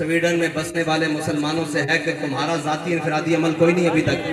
Sweden میں بسنے والے مسلمانوں سے ہے کہ تمہارا ذاتی انفرادی عمل کوئی نہیں ابھی تک.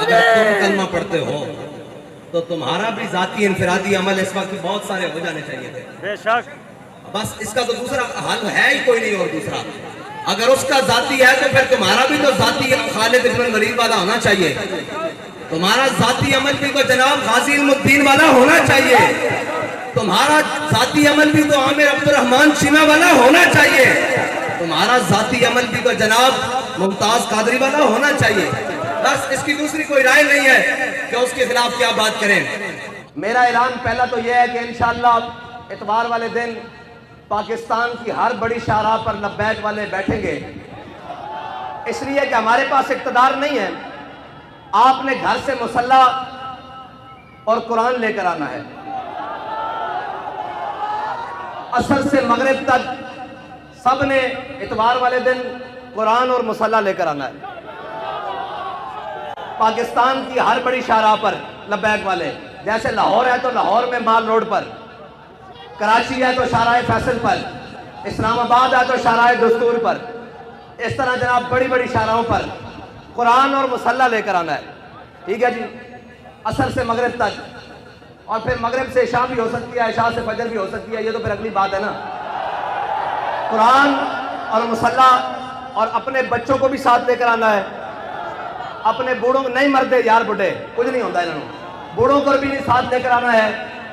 اگر تم کلمہ پڑھتے ہو تو تمہارا بھی ذاتی انفرادی عمل اس وقت بہت سارے ہو جانے چاہیے تھے. بے شک. بس اس کا تو دوسرا حل ہے ہی کوئی نہیں. اور دوسرا اگر اس کا ذاتی ہے تو پھر تمہارا بھی تو ذاتی خالد بن ولید والا ہونا چاہیے. تمہارا ذاتی عمل بھی تو جناب غازی علم الدین والا ہونا چاہیے. تمہارا ذاتی عمل بھی تو عامر عبد الرحمن چیمہ والا ہونا چاہیے. تمہارا ذاتی عمل بھی تو جناب ممتاز قادری والا ہونا چاہیے. بس اس کی دوسری کوئی رائے نہیں ہے کہ اس کے خلاف کیا بات کریں. میرا اعلان پہلا تو یہ ہے کہ انشاءاللہ اتوار والے دن پاکستان کی ہر بڑی شاہراہ پر لبیک والے بیٹھیں گے. اس لیے کہ ہمارے پاس اقتدار نہیں ہے. آپ نے گھر سے مسلح اور قرآن لے کر آنا ہے. عصر سے مغرب تک سب نے اتوار والے دن قرآن اور مسلح لے کر آنا ہے. پاکستان کی ہر بڑی شاہراہ پر لبیک والے، جیسے لاہور ہے تو لاہور میں مال روڈ پر، کراچی ہے تو شاہراہ فیصل پر، اسلام آباد ہے تو شاہراہ دستور پر، اس طرح جناب بڑی بڑی شاہراہوں پر قرآن اور مسلح لے کر آنا ہے. ٹھیک ہے جی. عصر سے مغرب تک، اور پھر مغرب سے عشاء بھی ہو سکتی ہے، عشاء سے فجر بھی ہو سکتی ہے. یہ تو پھر اگلی بات ہے نا. قرآن اور مسلح، اور اپنے بچوں کو بھی ساتھ لے کر آنا ہے. اپنے بوڑھوں کو نہیں مردے یار بڑھے کچھ نہیں ہوتا انہوں نے. بوڑھوں کو بھی نہیں ساتھ لے کر آنا ہے.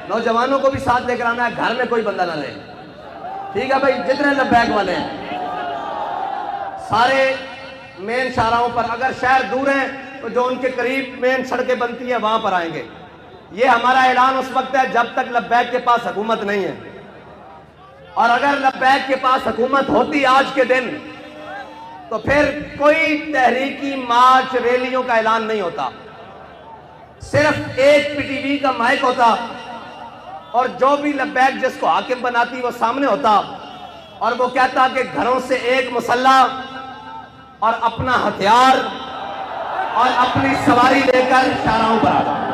نوجوانوں کو بھی ساتھ لے کر آنا ہے. گھر میں کوئی بندہ نہ لے. ٹھیک ہے بھائی. جتنے لبیک والے ہیں سارے مین شاہراہوں پر، اگر شہر دور ہیں تو جو ان کے قریب مین سڑکیں بنتی ہیں وہاں پر آئیں گے. یہ ہمارا اعلان اس وقت ہے جب تک لبیک کے پاس حکومت نہیں ہے. اور اگر لبیک کے پاس حکومت ہوتی آج کے دن تو پھر کوئی تحریکی مارچ ریلیوں کا اعلان نہیں ہوتا. صرف ایک پی ٹی وی کا مائک ہوتا اور جو بھی لبیک جس کو حاکم بناتی وہ سامنے ہوتا اور وہ کہتا کہ گھروں سے ایک مسلح اور اپنا ہتھیار اور اپنی سواری لے کر شاہراہوں پر آ جاؤ.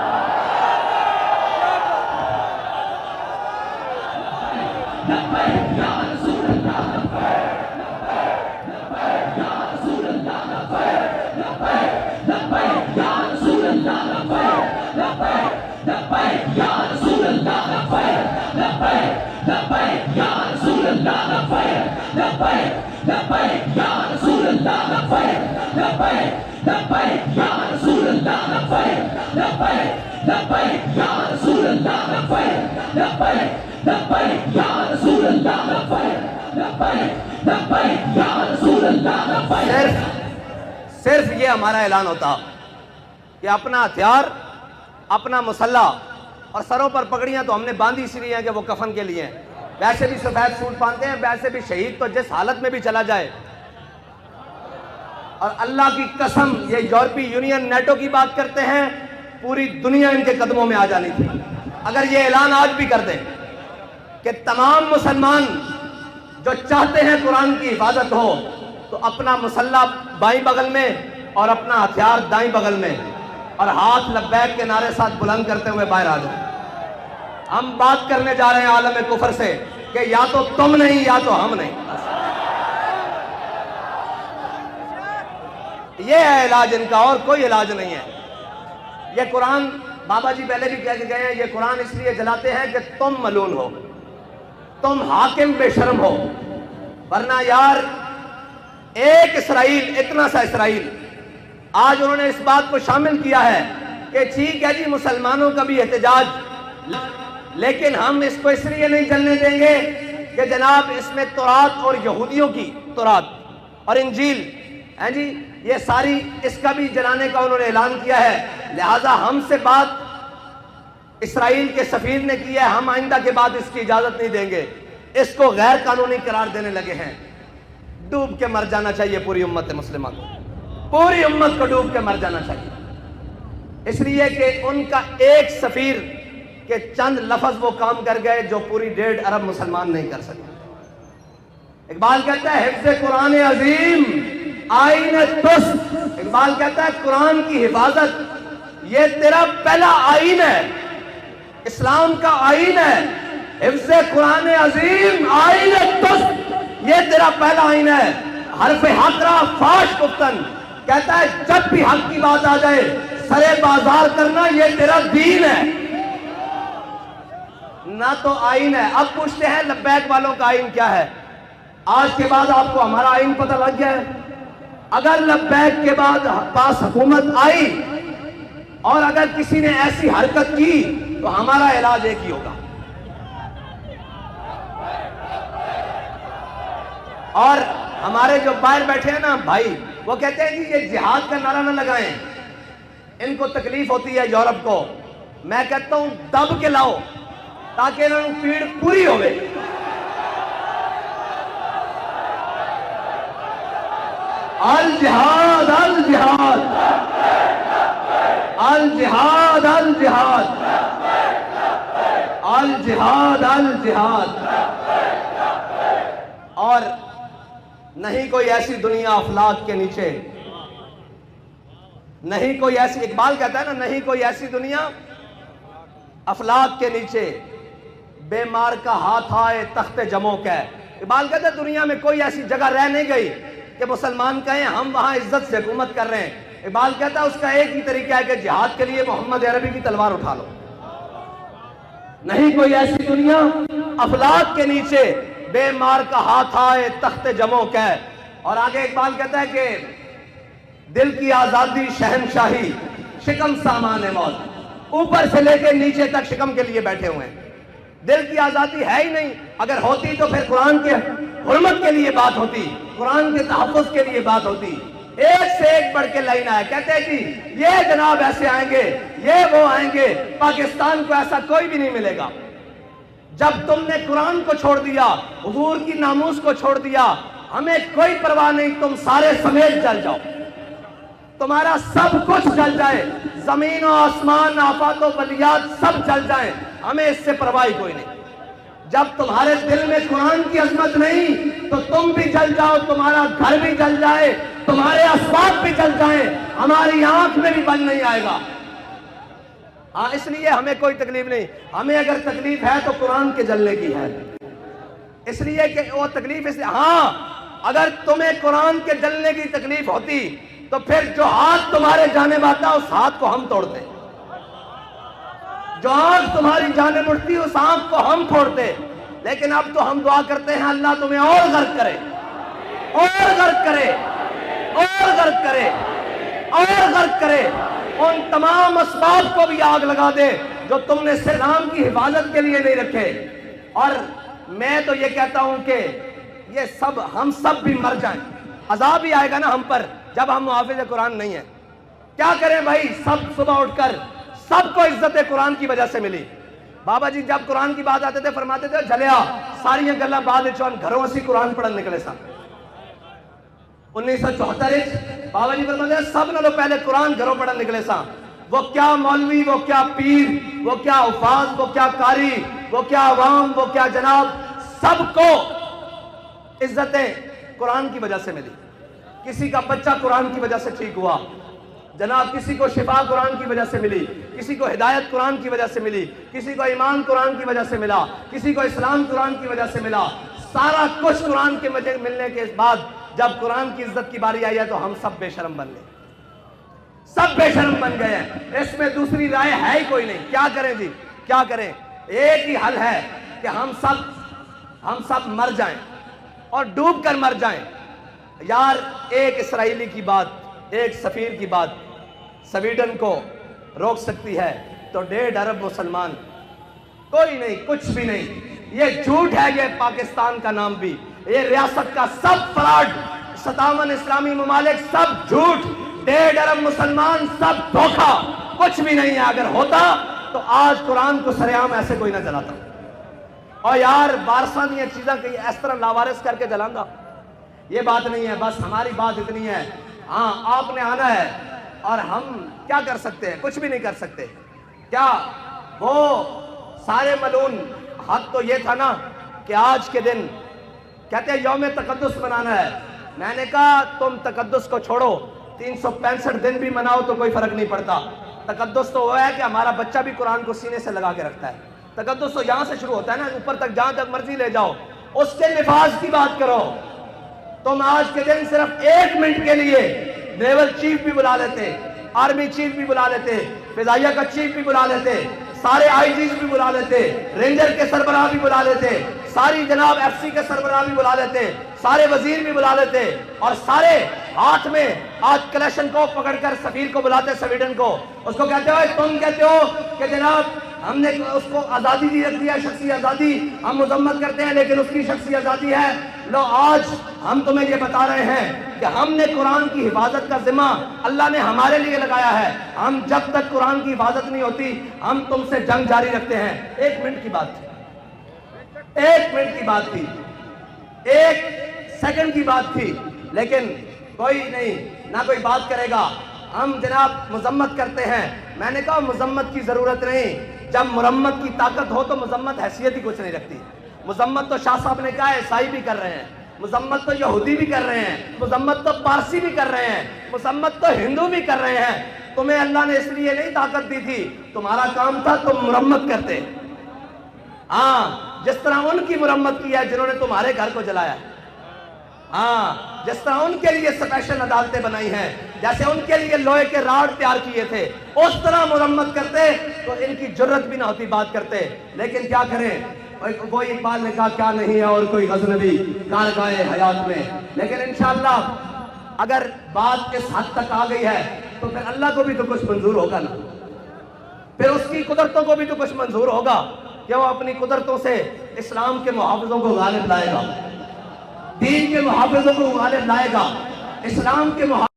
صرف یہ ہمارا اعلان ہوتا کہ اپنا ہتھیار، اپنا مسلح، اور سروں پر پگڑیاں تو ہم نے باندھی اس لیے ہیں کہ وہ کفن کے لیے ہیں. ویسے بھی سفید سوٹ پہنتے ہیں. ویسے بھی شہید تو جس حالت میں بھی چلا جائے، اور اللہ کی قسم یہ یورپی یونین نیٹو کی بات کرتے ہیں، پوری دنیا ان کے قدموں میں آ جانی تھی. اگر یہ اعلان آج بھی کر دیں کہ تمام مسلمان جو چاہتے ہیں قرآن کی حفاظت ہو تو اپنا مسلح بائیں بغل میں اور اپنا ہتھیار دائیں بغل میں، اور ہاتھ لبیک کے نعرے ساتھ بلند کرتے ہوئے باہر آ جائیں. ہم بات کرنے جا رہے ہیں عالم کفر سے کہ یا تو تم نہیں یا تو ہم نہیں. یہ ہے علاج ان کا، اور کوئی علاج نہیں ہے. یہ قرآن بابا جی پہلے بھی کہہ کے گئے ہیں، یہ قرآن اس لیے جلاتے ہیں کہ تم ملعون ہو، تم حاکم بے شرم ہو. ورنہ یار ایک اسرائیل، اتنا سا اسرائیل، آج انہوں نے اس بات کو شامل کیا ہے کہ ٹھیک ہے جی مسلمانوں کا بھی احتجاج، لیکن ہم اس کو اس لیے نہیں جلنے دیں گے کہ جناب اس میں تورات اور یہودیوں کی تورات اور انجیل ہیں جی، یہ ساری اس کا بھی جلانے کا انہوں نے اعلان کیا ہے. لہٰذا ہم سے بات اسرائیل کے سفیر نے کی ہے، ہم آئندہ کے بعد اس کی اجازت نہیں دیں گے. اس کو غیر قانونی قرار دینے لگے ہیں. ڈوب کے مر جانا چاہیے پوری امت مسلمہ کو، پوری امت کو ڈوب کے مر جانا چاہیے. اس لیے کہ ان کا ایک سفیر کہ چند لفظ وہ کام کر گئے جو پوری 1.5 ارب مسلمان نہیں کر سکے. اقبال کہتا ہے حفظ قرآن عظیم آئین تست. اقبال کہتا ہے قرآن کی حفاظت یہ تیرا پہلا آئین ہے. اسلام کا آئین ہے حفظ قرآن عظیم، آئین تست، یہ تیرا پہلا آئین ہے۔ حرف حق را فاش گفتن، کہتا ہے جب بھی حق کی بات آ جائے سرے بازار کرنا، یہ تیرا دین ہے، نہ تو آئین ہے۔ اب پوچھتے ہیں لبیک والوں کا آئین کیا ہے؟ آج کے بعد آپ کو ہمارا آئین پتہ لگ گیا ہے۔ اگر لبیک کے بعد پاس حکومت آئی اور اگر کسی نے ایسی حرکت کی تو ہمارا علاج ایک ہی ہوگا، اور ہمارے جو باہر بیٹھے ہیں نا بھائی، وہ کہتے ہیں کہ یہ جہاد کا نعرہ نہ لگائیں، ان کو تکلیف ہوتی ہے یورپ کو۔ میں کہتا ہوں دب کے لاؤ تاکہ انہوں نے پیڑ پوری ہوئے۔ الجہاد الجہاد الجہاد الجہاد الجہاد الجہاد۔ اور نہیں کوئی ایسی دنیا افلاک کے نیچے، نہیں کوئی ایسی، اقبال کہتا ہے نا، نہیں کوئی ایسی دنیا افلاک کے نیچے بے مار کا ہاتھ آئے تخت جموں کا۔ اقبال کہتا ہے دنیا میں کوئی ایسی جگہ رہ نہیں گئی کہ مسلمان کہیں ہم وہاں عزت سے حکومت کر رہے ہیں۔ اقبال کہتا ہے اس کا ایک ہی طریقہ ہے کہ جہاد کے لیے محمد عربی کی تلوار اٹھا لو۔ نہیں کوئی ایسی دنیا افلاک کے نیچے بے مار کا ہاتھ آئے تخت جموں کا۔ اور آگے اقبال کہتا ہے کہ دل کی آزادی شہنشاہی شکم سامان موت، اوپر سے لے کے نیچے تک شکم کے لیے بیٹھے ہوئے ہیں۔ دل کی آزادی ہے ہی نہیں، اگر ہوتی تو پھر قرآن کے حرمت کے لیے بات ہوتی، قرآن کے تحفظ کے لیے بات ہوتی۔ ایک سے ایک بڑھ کے لائن آئے، کہتے ہیں جی یہ جناب ایسے آئیں گے، یہ وہ آئیں گے، پاکستان کو ایسا کوئی بھی نہیں ملے گا۔ جب تم نے قرآن کو چھوڑ دیا، حضور کی ناموس کو چھوڑ دیا، ہمیں کوئی پرواہ نہیں، تم سارے سمیت جل جاؤ، تمہارا سب کچھ جل جائے، زمین و آسمان، آفات و بلیات سب جل جائیں، ہمیں اس سے پرواہ کوئی نہیں۔ جب تمہارے دل میں قرآن کی عظمت نہیں تو تم بھی جل جاؤ، تمہارا گھر بھی جل جائے، تمہارے اسباب بھی جل جائیں، ہماری آنکھ میں بھی بل نہیں آئے گا۔ ہاں اس لیے ہمیں کوئی تکلیف نہیں، ہمیں اگر تکلیف ہے تو قرآن کے جلنے کی ہے، اس لیے کہ وہ تکلیف اس لیے، ہاں اگر تمہیں قرآن کے جلنے کی تکلیف ہوتی تو پھر جو ہاتھ تمہارے جانب آتا اس ہاتھ کو ہم توڑتے، جو آنکھ تمہاری جانب اٹھتی اس آنکھ کو ہم پھوڑتے۔ لیکن اب تو ہم دعا کرتے ہیں اللہ تمہیں اور غرق کرے، اور غرق کرے، اور غرق کرے، اور غرق کرے، ان تمام اسباب کو بھی آگ لگا دے جو تم نے اسلام کی حفاظت کے لیے نہیں رکھے۔ اور میں تو یہ کہتا ہوں کہ یہ سب ہم سب بھی مر جائیں، عذاب ہی آئے گا نا ہم پر جب ہم محافظ قرآن نہیں ہیں۔ کیا کریں بھائی، سب صبح اٹھ کر سب کو عزت قرآن کی وجہ سے ملی۔ بابا جی جب قرآن کی بات آتے تھے فرماتے تھے جلیا ساری گلاں بعد چون گھروں سے قرآن پڑھن نکلے سن۔ 1974 بابا جی فرماتے ہیں سب نالوں پہلے قرآن گھروں پڑھن نکلے سن۔ وہ کیا مولوی، وہ کیا پیر، وہ کیا حفاظ، وہ کیا قاری، وہ کیا عوام، وہ کیا جناب، سب کو عزتیں قرآن کی وجہ سے ملی۔ کسی کا بچہ قرآن کی وجہ سے ٹھیک ہوا جناب، کسی کو شفا قرآن کی وجہ سے ملی، کسی کو ہدایت قرآن کی وجہ سے ملی، کسی کو ایمان قرآن کی وجہ سے ملا، کسی کو اسلام قرآن کی وجہ سے ملا۔ سارا کچھ قرآن کے ملنے کے بعد جب قرآن کی عزت کی باری آئی ہے تو ہم سب بے شرم بن گئے، سب بے شرم بن گئے ہیں۔ اس میں دوسری رائے ہے ہی کوئی نہیں۔ کیا کریں جی، کیا کریں؟ ایک ہی حل ہے کہ ہم سب مر جائیں اور ڈوب کر مر جائیں۔ یار ایک اسرائیلی کی بات، ایک سفیر کی بات سویڈن کو روک سکتی ہے تو 1.5 ارب مسلمان کوئی نہیں، کچھ بھی نہیں۔ یہ جھوٹ ہے، یہ پاکستان کا نام بھی، یہ ریاست کا سب فراڈ، 57 اسلامی ممالک سب جھوٹ، 1.5 ارب مسلمان سب دھوکہ، کچھ بھی نہیں ہے۔ اگر ہوتا تو آج قرآن کو سرعام ایسے کوئی نہ جلاتا۔ اور یار بارساں دیا چیزاں کہ اس طرح لاوارث کر کے جلائیں گا، یہ بات نہیں ہے۔ بس ہماری بات اتنی ہے، ہاں آپ نے آنا ہے اور ہم کیا کر سکتے ہیں؟ کچھ بھی نہیں کر سکتے۔ کیا وہ سارے ملعون حق تو یہ تھا نا کہ آج کے دن کہتے ہیں یوم تقدس منانا ہے۔ میں نے کہا تم تقدس کو چھوڑو، 365 دن بھی مناؤ تو کوئی فرق نہیں پڑتا۔ تقدس تو وہ ہے کہ ہمارا بچہ بھی قرآن کو سینے سے لگا کے رکھتا ہے. تقدس تو یہاں سے شروع ہوتا ہے نا, اوپر تک جہاں تک مرضی لے جاؤ. اس کے نفاذ کی بات کرو. تم آج کے دن صرف 1 منٹ کے لیے نیول چیف بھی بلا لیتے, آرمی چیف بھی بلا لیتے, فضائیہ کا چیف بھی بلا لیتے, سارے آئی جیز بھی بلا لیتے, رینجر کے سربراہ بھی بلا لیتے, ساری جناب ایف سی کے سربراہ بھی بلا لیتے, سارے وزیر بھی بلا لیتے, اور سارے ہاتھ میں آج کلیشن کو پکڑ کر سفیر کو بلاتے سویڈن کو. اس کو کہتے ہو, تم کہتے ہو کہ جناب ہم نے اس کو آزادی دی رکھی ہے, شخصی آزادی, ہم مذمت کرتے ہیں لیکن اس کی شخصی آزادی ہے. لو آج ہم تمہیں یہ بتا رہے ہیں کہ ہم نے قرآن کی حفاظت کا ذمہ اللہ نے ہمارے لیے لگایا ہے. ہم جب تک قرآن کی حفاظت نہیں ہوتی ہم تم سے جنگ جاری رکھتے ہیں. 1 منٹ کی بات تھی, 1 منٹ کی بات تھی, 1 سیکنڈ کی بات تھی, لیکن کوئی نہیں, نہ کوئی بات کرے گا. ہم جناب مذمت کرتے ہیں. میں نے کہا مذمت کی ضرورت نہیں. جب مرمت کی طاقت ہو تو مذمت حیثیت ہی کچھ نہیں رکھتی. مذمت تو شاہ صاحب نے کہا عیسائی بھی کر رہے ہیں, مذمت تو یہودی بھی کر رہے ہیں, مذمت تو پارسی بھی کر رہے ہیں, مذمت تو ہندو بھی کر رہے ہیں. تمہیں اللہ نے اس لیے نہیں طاقت دی تھی, تمہارا کام تھا تم مرمت کرتے. ہاں, جس طرح ان کی مرمت کی ہے جنہوں نے تمہارے گھر کو جلایا. ہاں, جس طرح ان کے لیے اسپیشل عدالتیں بنائی ہیں, جیسے ان کے لیے لوہے کے راڈ تیار کیے تھے, اس طرح مرمت کرتے تو ان کی جرت بھی نہ ہوتی بات کرتے. لیکن کیا کریں, کوئی اقبال نے کہا کیا نہیں ہے اور کوئی غزنوی کارگاہ حیات میں. لیکن انشاءاللہ اگر بات اس حد تک آ گئی ہے تو پھر اللہ کو بھی تو کچھ منظور ہوگا نا, پھر اس کی قدرتوں کو بھی تو کچھ منظور ہوگا کہ وہ اپنی قدرتوں سے اسلام کے محافظوں کو غالب لائے گا, دین کے محافظوں کو غالب لائے گا, اسلام کے محافظ